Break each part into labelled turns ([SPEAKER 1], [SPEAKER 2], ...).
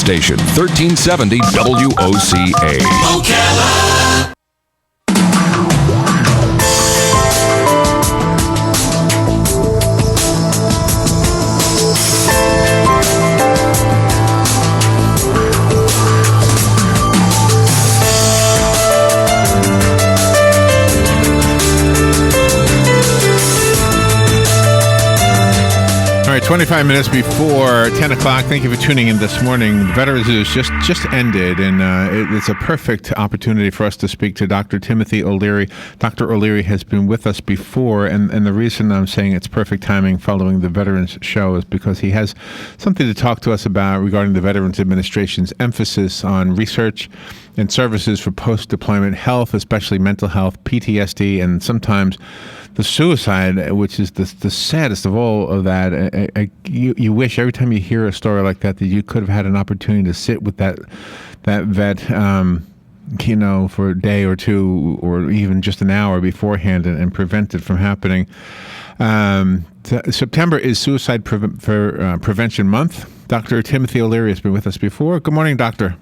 [SPEAKER 1] station, 1370 WOCA. Ocala.
[SPEAKER 2] All right, 25 minutes before 10 o'clock. Thank you for tuning in this morning. The Veterans News just ended, and it's a perfect opportunity for us to speak to Dr. Timothy O'Leary. Dr. O'Leary has been with us before, and the reason I'm saying it's perfect timing following the Veterans Show is because he has something to talk to us about regarding the Veterans Administration's emphasis on research and services for post-deployment health, especially mental health, PTSD, and sometimes the suicide, which is the saddest of all of that. You wish every time you hear a story like that you could have had an opportunity to sit with that vet, for a day or two, or even just an hour beforehand, and prevent it from happening. September is Suicide Prevention Month. Dr. Timothy O'Leary has been with us before. Good morning, Doctor.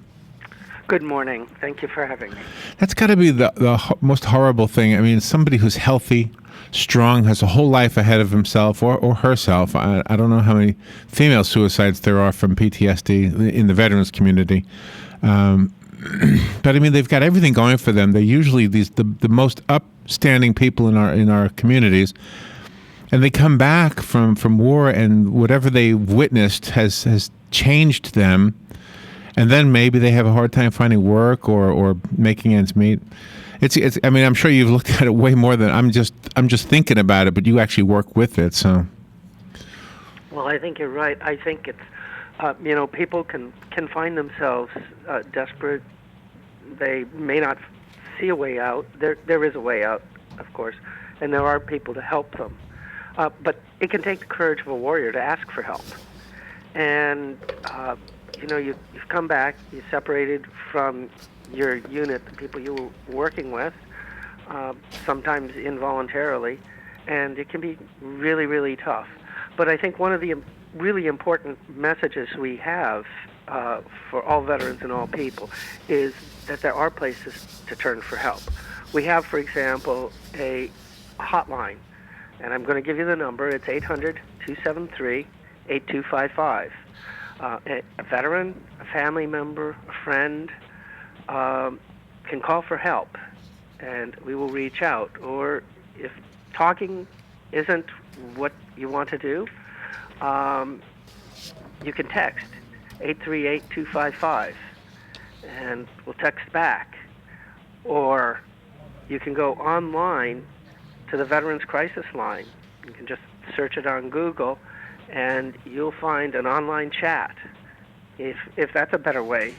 [SPEAKER 3] Good morning. Thank you for having me.
[SPEAKER 2] That's got to be the most horrible thing. I mean, somebody who's healthy, strong, has a whole life ahead of himself or herself. I don't know how many female suicides there are from PTSD in the veterans community. But I mean, they've got everything going for them. They're usually the most upstanding people in our communities. And they come back from war, and whatever they witnessed has changed them. And then maybe they have a hard time finding work or making ends meet. It's. I mean, I'm sure you've looked at it way more than I'm just thinking about it. But you actually work with it, so.
[SPEAKER 3] Well, I think you're right. I think it's, people can find themselves desperate. They may not see a way out. There is a way out, of course, and there are people to help them. But it can take the courage of a warrior to ask for help. And you've come back, you separated from your unit, the people you were working with, sometimes involuntarily, and it can be really, really tough. But I think one of the really important messages we have for all veterans and all people is that there are places to turn for help. We have, for example, a hotline, and I'm going to give you the number. It's 800-273-8255. A veteran, a family member, a friend can call for help, and we will reach out. Or if talking isn't what you want to do, you can text 838-255, and we'll text back. Or you can go online to the Veterans Crisis Line. You can just search it on Google, and you'll find an online chat, if that's a better way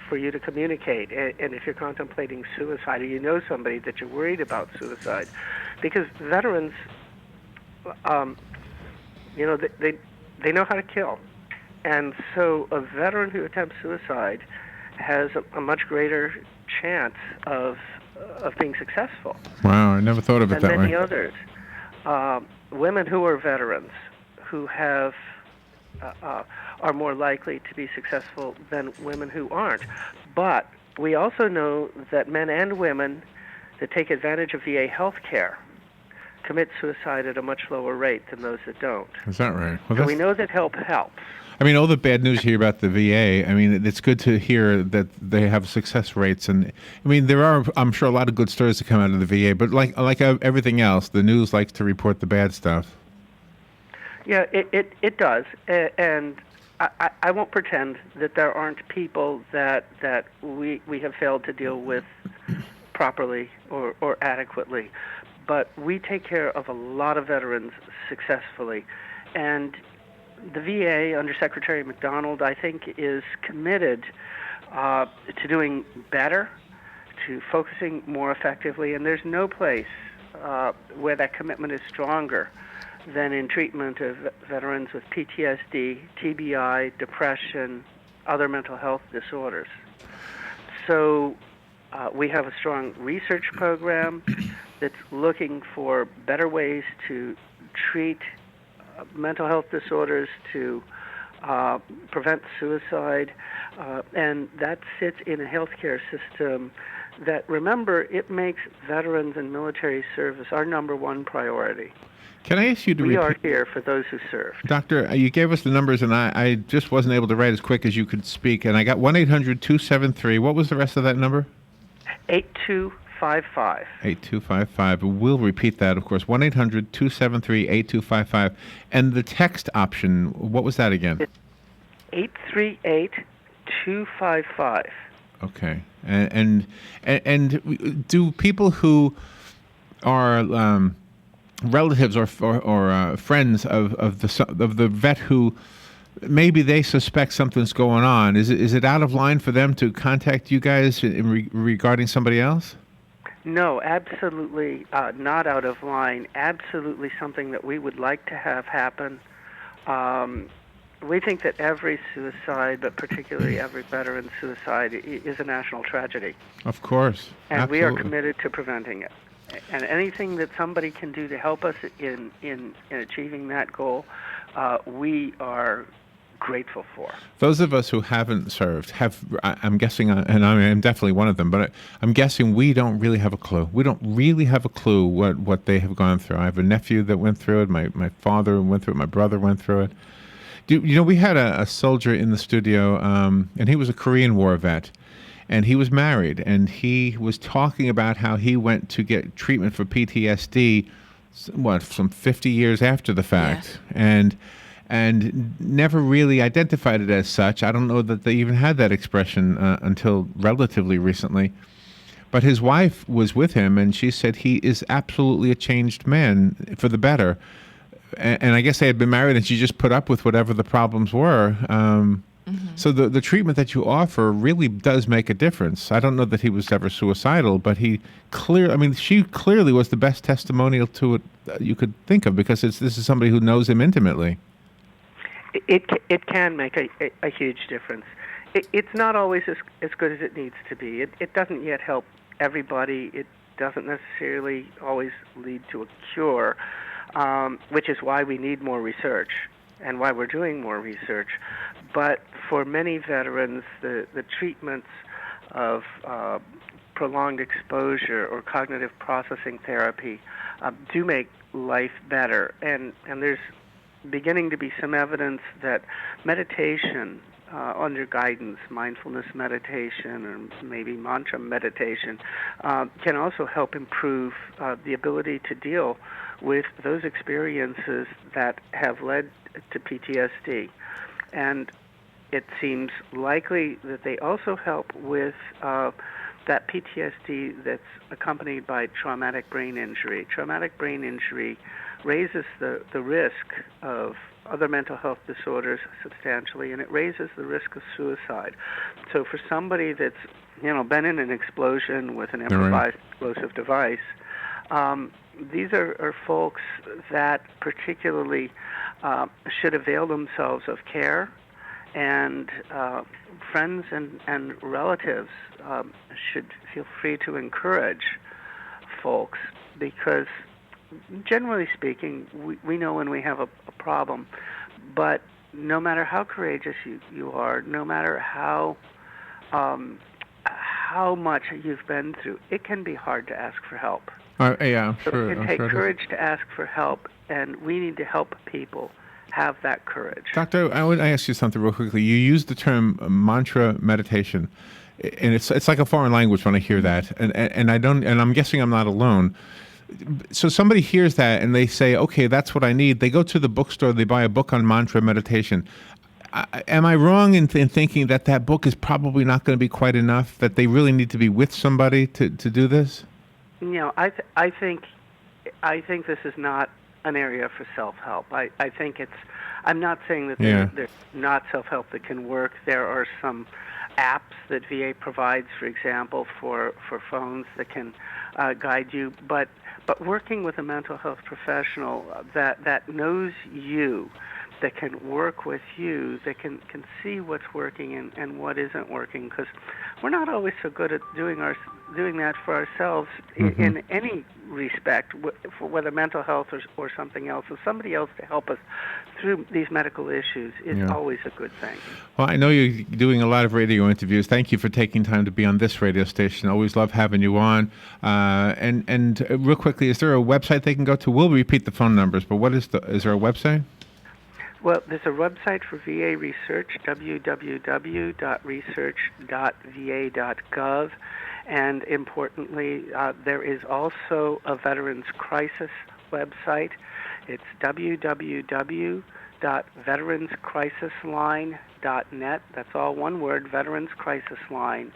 [SPEAKER 3] for you to communicate. And if you're contemplating suicide, or you know somebody that you're worried about suicide, because veterans, they know how to kill, and so a veteran who attempts suicide has a much greater chance of being successful.
[SPEAKER 2] Wow, I never thought of it that way.
[SPEAKER 3] And many others, women who are veterans, who have are more likely to be successful than women who aren't. But we also know that men and women that take advantage of VA health care commit suicide at a much lower rate than those that don't.
[SPEAKER 2] Is that right? Well,
[SPEAKER 3] so we know that help helps.
[SPEAKER 2] I mean, all the bad news here about the VA, I mean, it's good to hear that they have success rates. And, I mean, there are, I'm sure, a lot of good stories that come out of the VA. But like everything else, the news likes to report the bad stuff.
[SPEAKER 3] Yeah, it does, and I won't pretend that there aren't people that we have failed to deal with properly or adequately, but we take care of a lot of veterans successfully, and the VA under Secretary McDonald, I think, is committed to doing better, to focusing more effectively, and there's no place where that commitment is stronger than in treatment of veterans with PTSD, TBI, depression, other mental health disorders. So we have a strong research program that's looking for better ways to treat mental health disorders, to prevent suicide, and that sits in a healthcare system that, remember, it makes veterans and military service our number one priority.
[SPEAKER 2] Can I ask you to
[SPEAKER 3] We are
[SPEAKER 2] repeat?
[SPEAKER 3] here for those who served.
[SPEAKER 2] Doctor, you gave us the numbers, and I just wasn't able to write as quick as you could speak. And I got 1-800-273. What was the rest of that number?
[SPEAKER 3] 8255.
[SPEAKER 2] 8255. We'll repeat that, of course. 1-800-273-8255. And the text option, what was that again?
[SPEAKER 3] 838-255.
[SPEAKER 2] Okay. And do people who are relatives or friends of the vet who maybe they suspect something's going on, is it out of line for them to contact you guys regarding somebody else?
[SPEAKER 3] No, absolutely not out of line. Absolutely something that we would like to have happen. We think that every suicide, but particularly every veteran suicide, is a national tragedy.
[SPEAKER 2] Of course.
[SPEAKER 3] And
[SPEAKER 2] Absolutely.
[SPEAKER 3] we are committed to preventing it. And anything that somebody can do to help us in achieving that goal, we are grateful for.
[SPEAKER 2] Those of us who haven't served I'm guessing, and I'm definitely one of them, but I'm guessing we don't really have a clue. We don't really have a clue what they have gone through. I have a nephew that went through it. My father went through it. My brother went through it. We had a soldier in the studio, and he was a Korean War vet, and he was married, and he was talking about how he went to get treatment for PTSD, some 50 years after the fact, and never really identified it as such. I don't know that they even had that expression until relatively recently. But his wife was with him, and she said he is absolutely a changed man for the better. And I guess they had been married, and she just put up with whatever the problems were. So the treatment that you offer really does make a difference. I don't know that he was ever suicidal, but she clearly was the best testimonial to it you could think of, because this is somebody who knows him intimately.
[SPEAKER 3] It can make a huge difference. It's not always as good as it needs to be. It doesn't yet help everybody. It doesn't necessarily always lead to a cure, which is why we need more research and why we're doing more research. But for many veterans, the treatments of prolonged exposure or cognitive processing therapy do make life better. And there's beginning to be some evidence that meditation under guidance, mindfulness meditation, or maybe mantra meditation, can also help improve the ability to deal with those experiences that have led to PTSD. And it seems likely that they also help with that PTSD that's accompanied by traumatic brain injury. Traumatic brain injury raises the risk of other mental health disorders substantially, and it raises the risk of suicide. So for somebody that's been in an explosion with an improvised explosive device, these are folks that particularly should avail themselves of care, and friends and relatives should feel free to encourage folks, because generally speaking, we know when we have a problem, but no matter how courageous you are, no matter how much you've been through, it can be hard to ask for help.
[SPEAKER 2] Yeah,
[SPEAKER 3] So
[SPEAKER 2] sure.
[SPEAKER 3] it can take courage to ask for help, and we need to help people have that courage.
[SPEAKER 2] Doctor, I would ask you something real quickly. You used the term mantra meditation, and it's like a foreign language when I hear that, and I'm guessing I'm not alone. So somebody hears that and they say, okay, that's what I need. They go to the bookstore, they buy a book on mantra meditation. Am I wrong in thinking that book is probably not going to be quite enough, that they really need to be with somebody to do this?
[SPEAKER 3] I think this is not an area for self-help. I think I'm not saying that there's not self-help that can work. There are some apps that VA provides, for example, for phones that can guide you, but working with a mental health professional that knows you that can work with you, that can see what's working and what isn't working, because we're not always so good at doing that for ourselves in any respect, whether mental health or something else. So somebody else to help us through these medical issues is always a good thing.
[SPEAKER 2] Well, I know you're doing a lot of radio interviews. Thank you for taking time to be on this radio station. Always love having you on. And real quickly, is there a website they can go to? We'll repeat the phone numbers, but is there a website?
[SPEAKER 3] Well, there's a website for VA research, www.research.va.gov. And importantly, there is also a Veterans Crisis website. It's www.veteranscrisisline.net. That's all one word, Veterans Crisis Line.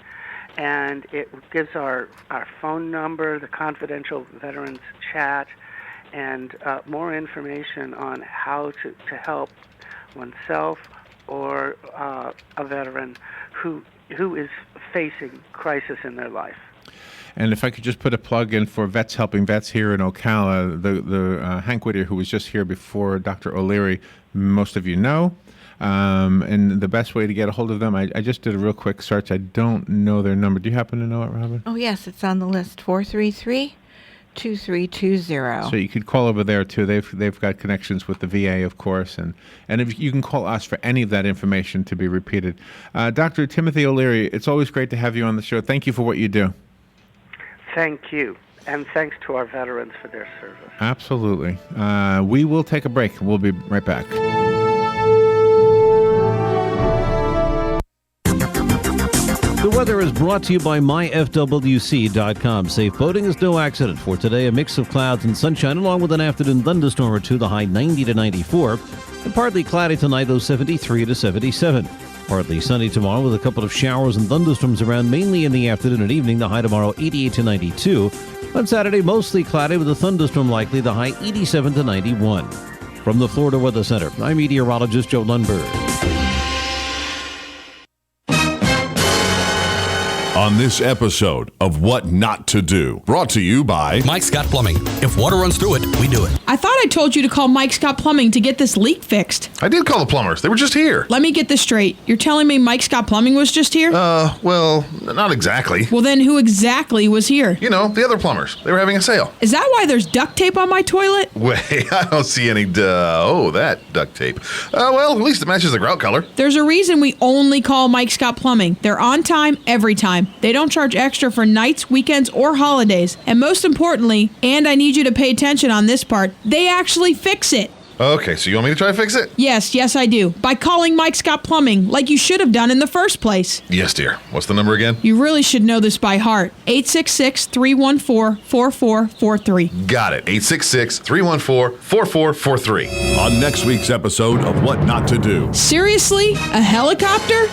[SPEAKER 3] And it gives our phone number, the confidential veterans chat, and more information on how to help oneself or a veteran who is facing crisis in their life.
[SPEAKER 2] And if I could just put a plug in for Vets Helping Vets here in Ocala, the Hank Whittier, who was just here before Dr. O'Leary, most of you know. And the best way to get a hold of them, I just did a real quick search. I don't know their number. Do you happen to know it, Robin?
[SPEAKER 4] Oh, yes, it's on the list, 433-2320.
[SPEAKER 2] So you could call over there, too. They've got connections with the VA, of course. And if you can call us for any of that information to be repeated. Dr. Timothy O'Leary, it's always great to have you on the show. Thank you for what you do.
[SPEAKER 3] Thank you. And thanks to our veterans for their service.
[SPEAKER 2] Absolutely. We will take a break. We'll be right back.
[SPEAKER 5] The weather is brought to you by myfwc.com. Safe boating is no accident. For today, a mix of clouds and sunshine, along with an afternoon thunderstorm or two, the high 90 to 94. And partly cloudy tonight, though 73 to 77. Partly sunny tomorrow with a couple of showers and thunderstorms around, mainly in the afternoon and evening, the high tomorrow 88 to 92. On Saturday, mostly cloudy with a thunderstorm likely, the high 87 to 91. From the Florida Weather Center, I'm meteorologist Joe Lundberg.
[SPEAKER 1] On this episode of What Not to Do, brought to you by
[SPEAKER 6] Mike Scott Plumbing. If water runs through it, we do it.
[SPEAKER 7] I thought I told you to call Mike Scott Plumbing to get this leak fixed.
[SPEAKER 8] I did call the plumbers. They were just here.
[SPEAKER 7] Let me get this straight. You're telling me Mike Scott Plumbing was just here?
[SPEAKER 8] Well, not exactly.
[SPEAKER 7] Well, then who exactly was here?
[SPEAKER 8] You know, the other plumbers. They were having a sale.
[SPEAKER 7] Is that why there's duct tape on my toilet?
[SPEAKER 8] Wait, I don't see any, that duct tape. Well, at least it matches the grout color.
[SPEAKER 7] There's a reason we only call Mike Scott Plumbing. They're on time, every time. They don't charge extra for nights, weekends, or holidays. And most importantly, and I need you to pay attention on this part, they actually fix it.
[SPEAKER 8] Okay, so you want me to try to fix it?
[SPEAKER 7] Yes, I do. By calling Mike Scott Plumbing, like you should have done in the first place.
[SPEAKER 8] Yes, dear. What's the number again?
[SPEAKER 7] You really should know this by heart. 866-314-4443.
[SPEAKER 8] Got it. 866-314-4443.
[SPEAKER 1] on next week's episode of What Not to Do.
[SPEAKER 7] Seriously? A helicopter?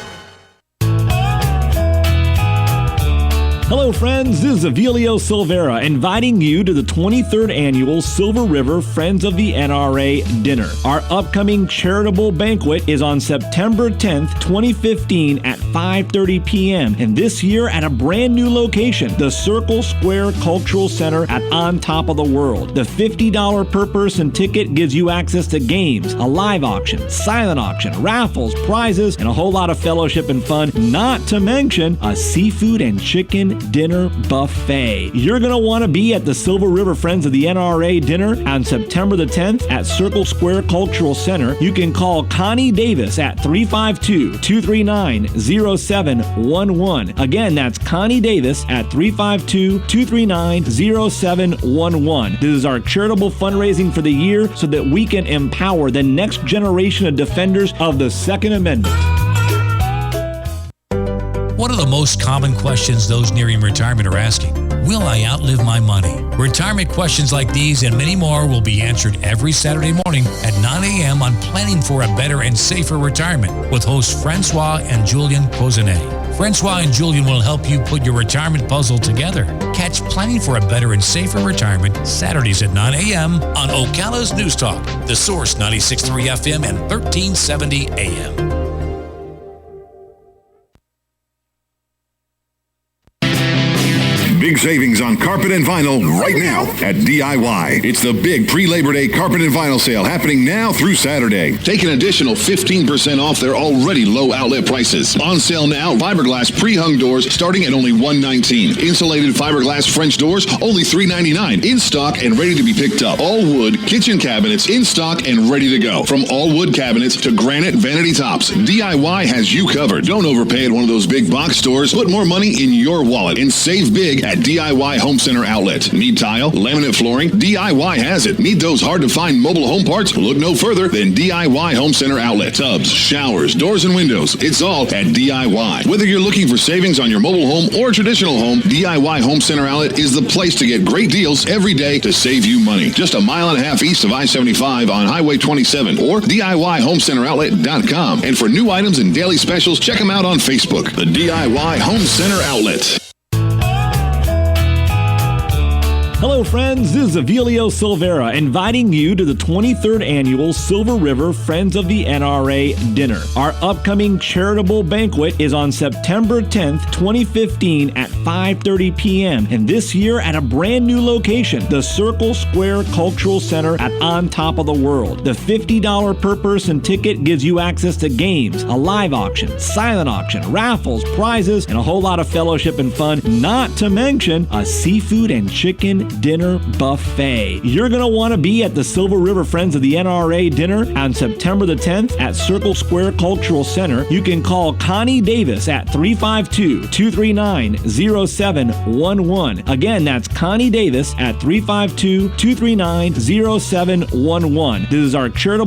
[SPEAKER 9] Hello friends, this is Avilio Silvera inviting you to the 23rd Annual Silver River Friends of the NRA Dinner. Our upcoming charitable banquet is on September 10th, 2015 at 5:30 p.m. and this year at a brand new location, the Circle Square Cultural Center at On Top of the World. The $50 per person ticket gives you access to games, a live auction, silent auction, raffles, prizes, and a whole lot of fellowship and fun, not to mention a seafood and chicken dinner buffet. You're going to want to be at the Silver River Friends of the NRA dinner on September the 10th at Circle Square Cultural Center. You can call Connie Davis at 352-239-0711. Again, that's Connie Davis at 352-239-0711. This is our charitable fundraising for the year so that we can empower the next generation of defenders of the Second Amendment.
[SPEAKER 6] What are the most common questions those nearing retirement are asking? Will I outlive my money? Retirement questions like these and many more will be answered every Saturday morning at 9 a.m. on Planning for a Better and Safer Retirement with hosts Francois and Julian Cozenet. Francois and Julian will help you put your retirement puzzle together. Catch Planning for a Better and Safer Retirement Saturdays at 9 a.m. on Ocala's News Talk, The Source 96.3 FM and 1370 AM.
[SPEAKER 10] Big savings on carpet and vinyl right now at DIY. It's the big pre-Labor Day carpet and vinyl sale happening now through Saturday. Take an additional 15% off their already low outlet prices. On sale now, fiberglass pre-hung doors starting at only $119. Insulated fiberglass French doors, only $399. In stock and ready to be picked up. All wood kitchen cabinets in stock and ready to go. From all wood cabinets to granite vanity tops, DIY has you covered. Don't overpay at one of those big box stores. Put more money in your wallet and save big at DIY Home Center Outlet. Need tile, laminate flooring? DIY has it. Need those hard-to-find mobile home parts? Look no further than DIY Home Center Outlet. Tubs, showers, doors, and windows. It's all at DIY. Whether you're looking for savings on your mobile home or traditional home, DIY Home Center Outlet is the place to get great deals every day to save you money. Just a mile and a half east of I-75 on Highway 27 or DIYHomeCenterOutlet.com. And for new items and daily specials, check them out on Facebook. The DIY Home Center Outlet.
[SPEAKER 9] Hello, friends. This is Avilio Silvera inviting you to the 23rd Annual Silver River Friends of the NRA Dinner. Our upcoming charitable banquet is on September 10th, 2015 at 5:30 p.m. and this year at a brand new location, the Circle Square Cultural Center at On Top of the World. The $50 per person ticket gives you access to games, a live auction, silent auction, raffles, prizes, and a whole lot of fellowship and fun, not to mention a seafood and chicken dinner buffet. You're going to want to be at the Silver River Friends of the NRA dinner on September the 10th at Circle Square Cultural Center. You can call Connie Davis at 352-239-0711. Again, that's Connie Davis at 352-239-0711. This is our charitable